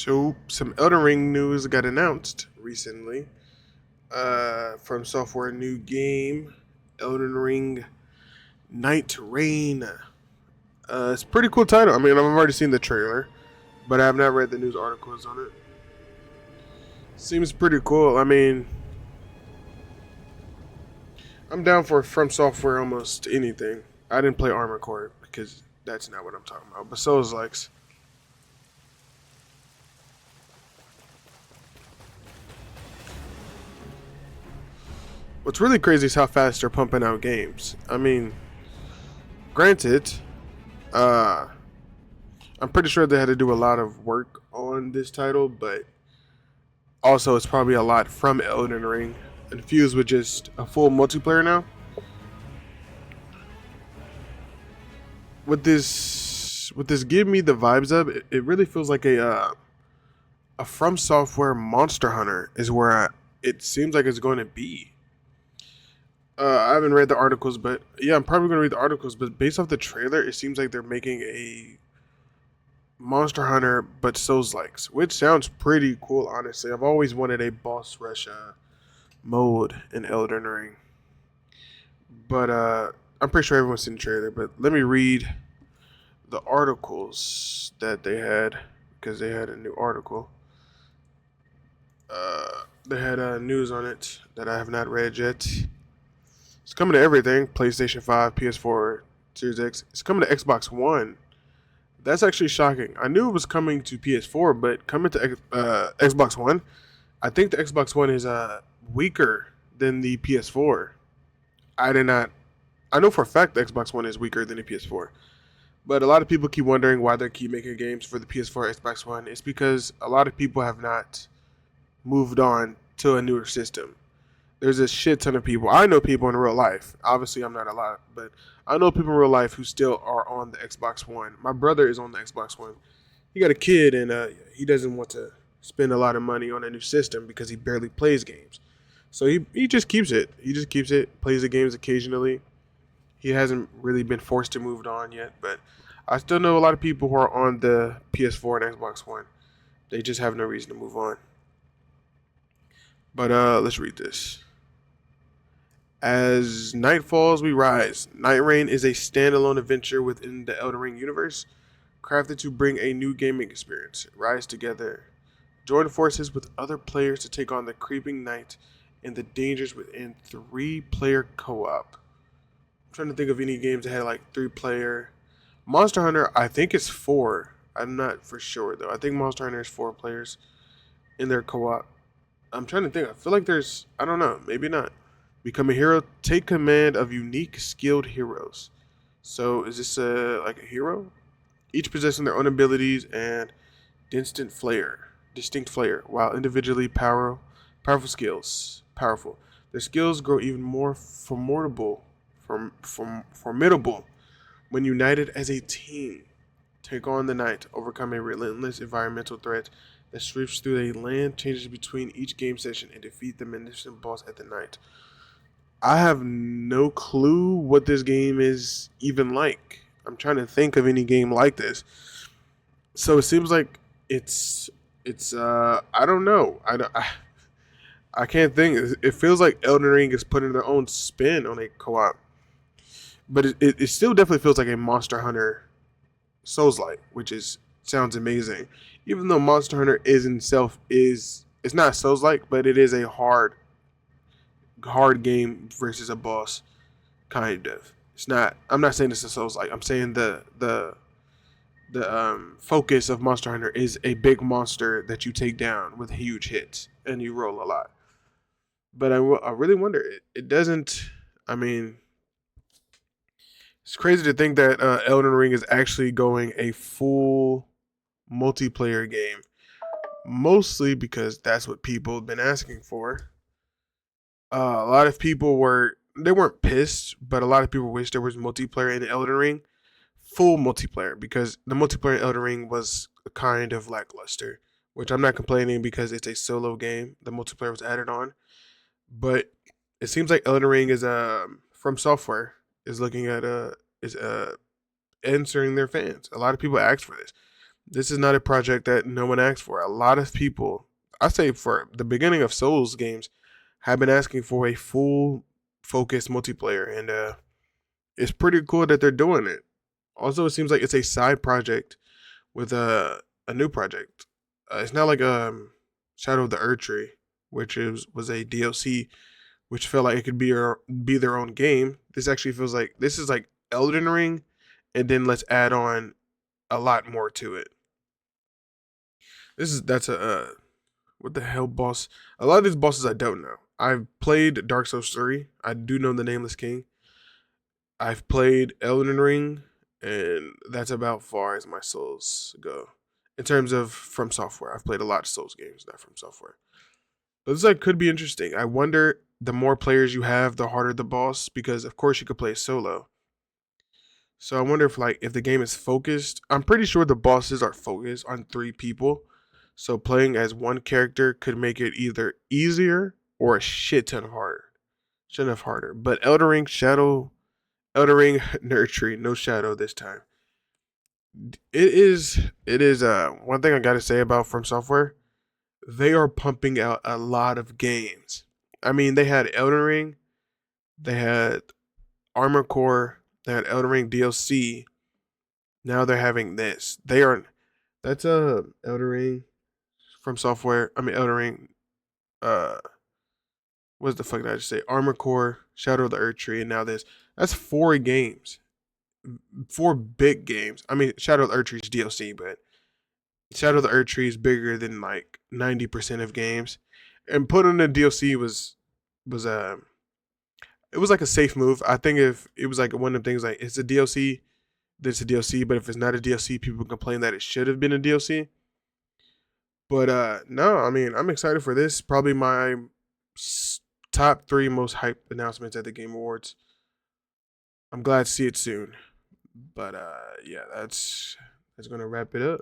So, some Elden Ring news got announced recently. From Software new game, Elden Ring Night Rain. It's a pretty cool title. I mean, I've already seen the trailer, but I have not read the news articles on it. Seems pretty cool. I mean, I'm down for From Software almost anything. I didn't play Armor Core because that's not what I'm talking about. But Souls likes. What's really crazy is how fast they're pumping out games. I mean, granted, uh, I'm pretty sure they had to do a lot of work on this title, but also it's probably a lot from Elden Ring, infused with just a full multiplayer now. With this, give me the vibes of it really feels like a From Software Monster Hunter is where it seems like it's going to be. I haven't read the articles, but yeah, I'm probably going to read the articles. But based off the trailer, it seems like they're making a Monster Hunter, but Souls likes, which sounds pretty cool. Honestly, I've always wanted a boss rush mode in Elden Ring, but I'm pretty sure everyone's seen the trailer. But let me read the articles that they had because they had a new article. They had news on it that I have not read yet. It's coming to everything: PlayStation 5, PS4, Series X. It's coming to Xbox One. That's actually shocking. I knew it was coming to PS4, but coming to Xbox One, I think the Xbox One is weaker than the PS4. I did not. I know for a fact the Xbox One is weaker than the PS4. But a lot of people keep wondering why they keep making games for the PS4 Xbox One. It's because a lot of people have not moved on to a newer system. There's a shit ton of people. I know people in real life. Obviously, I'm not a lot, but I know people in real life who still are on the Xbox One. My brother is on the Xbox One. He got a kid, and he doesn't want to spend a lot of money on a new system because he barely plays games. So he just keeps it. He just keeps it. Plays the games occasionally. He hasn't really been forced to move on yet, but I still know a lot of people who are on the PS4 and Xbox One. They just have no reason to move on. But let's read this. As night falls, we rise. Night Rain is a standalone adventure within the Elden Ring universe, crafted to bring a new gaming experience. Rise together. Join forces with other players to take on the creeping night and the dangers within 3-player co-op. I'm trying to think of any games that had like 3-player. Monster Hunter, I think it's 4. I'm not for sure though. I think Monster Hunter is 4 players in their co-op. I'm trying to think. I feel like there's, I don't know, maybe not. Become a hero. Take command of unique, skilled heroes. So is this like a hero? Each possessing their own abilities and distinct flair, while individually powerful skills. Powerful. Their skills grow even more formidable when united as a team. Take on the night, overcome a relentless environmental threat that sweeps through the land, changes between each game session, and defeat the menacing boss at the night. I have no clue what this game is even like. I'm trying to think of any game like this. So it seems like it's I don't know. I can't think. It feels like Elden Ring is putting their own spin on a co-op, but it still definitely feels like a Monster Hunter Souls-like, which is sounds amazing. Even though Monster Hunter is in itself is it's not Souls-like, but it is a hard game versus a boss, kind of. It's not. I'm not saying it's a Souls-like. I'm saying the focus of Monster Hunter is a big monster that you take down with huge hits and you roll a lot. But I really wonder. It doesn't. I mean, it's crazy to think that Elden Ring is actually going a full multiplayer game. Mostly because that's what people have been asking for. A lot of people they weren't pissed, but a lot of people wish there was multiplayer in Elden Ring, full multiplayer, because the multiplayer in Elden Ring was kind of lackluster. Which I'm not complaining because it's a solo game. The multiplayer was added on, but it seems like Elden Ring is from software is looking at is answering their fans. A lot of people asked for this. This is not a project that no one asked for. A lot of people, I say for the beginning of Souls games, have been asking for a full focused multiplayer, and it's pretty cool that they're doing it. Also, it seems like it's a side project with a new project. It's not like Shadow of the Earth Tree, which was a DLC, which felt like it could be their own game. This actually feels like this is like Elden Ring, and then let's add on a lot more to it. That's a what the hell boss? A lot of these bosses I don't know. I've played Dark Souls 3. I do know the Nameless King. I've played Elden Ring, and that's about far as my Souls go. In terms of From Software, I've played a lot of Souls games, not From Software. But this like could be interesting. I wonder the more players you have, the harder the boss, because of course you could play solo. So I wonder if the game is focused. I'm pretty sure the bosses are focused on 3 people. So playing as one character could make it either easier or a shit ton of harder. Shit enough harder. But Elder Ring Nerd Tree, no shadow this time. It is one thing I gotta say about From Software. They are pumping out a lot of games. I mean, they had Elden Ring, they had Armor Core, they had Elden Ring DLC. Now they're having this. That's a Elden Ring From Software. I mean Elden Ring. Uh, what the fuck did I just say? Armor Core, Shadow of the Earth Tree, and now this. That's 4 games, 4 big games. I mean, Shadow of the Earth Tree is DLC, but Shadow of the Earth Tree is bigger than like 90% of games. And putting the DLC was it was like a safe move. I think if it was like one of the things like it's a DLC, it's a DLC, but if it's not a DLC, people complain that it should have been a DLC. But no, I mean, I'm excited for this. Probably my top 3 most hyped announcements at the Game Awards. I'm glad to see it soon. But yeah, that's gonna wrap it up.